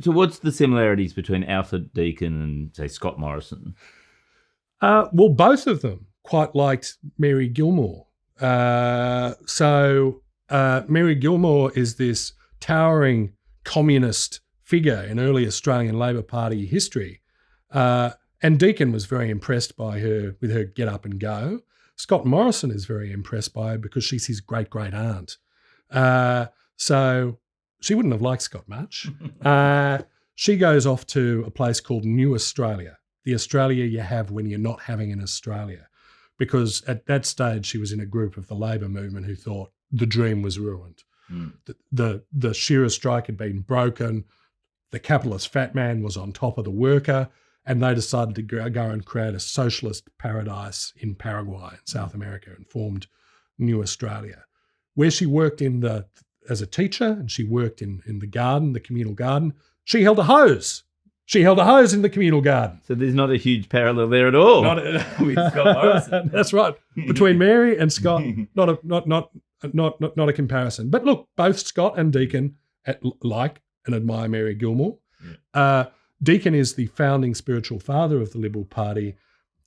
So what's the similarities between Alfred, Deakin and, say, Scott Morrison? Well, both of them quite liked Mary Gilmore. So Mary Gilmore is this towering communist figure in early Australian Labor Party history. And Deakin was very impressed by her, with her get up and go. Scott Morrison is very impressed by her because she's his great-great-aunt. So she wouldn't have liked Scott much. She goes off to a place called New Australia, the Australia you have when you're not having an Australia, because at that stage she was in a group of the Labor movement who thought the dream was ruined. The shearer strike had been broken. The capitalist fat man was on top of the worker, and they decided to go and create a socialist paradise in Paraguay in South America and formed New Australia, where she worked as a teacher, and she worked in the garden, the communal garden. She held a hose. She held a hose in the communal garden. So there's not a huge parallel there at all with Scott Morrison. That's right. Between Mary and Scott, not a comparison. But look, both Scott and Deakin like and admire Mary Gilmore. Yeah. Deakin is the founding spiritual father of the Liberal Party,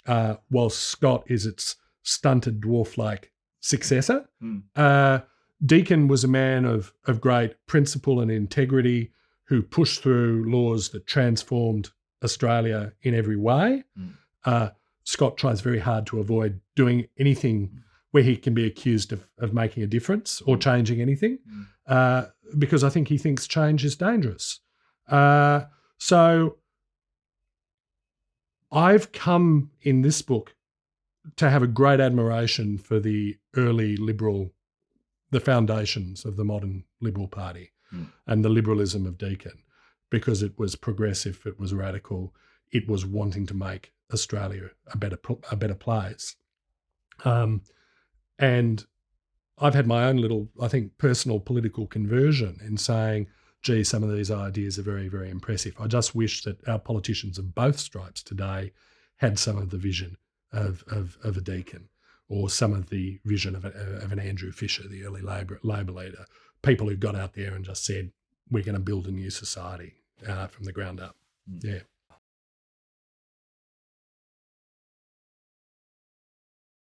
while Scott is its stunted dwarf-like successor. Deakin was a man of great principle and integrity who pushed through laws that transformed Australia in every way. Scott tries very hard to avoid doing anything where he can be accused of making a difference or changing anything, because I think he thinks change is dangerous. So I've come in this book to have a great admiration for the early liberal, the foundations of the modern Liberal Party and the liberalism of Deakin, because it was progressive, it was radical, it was wanting to make Australia a better place. And I've had my own little, I think, personal political conversion in saying, gee, some of these ideas are very, very impressive. I just wish that our politicians of both stripes today had some of the vision of a Deakin, or some of the vision of an Andrew Fisher, the early Labor leader, people who got out there and just said, we're going to build a new society from the ground up. Yeah.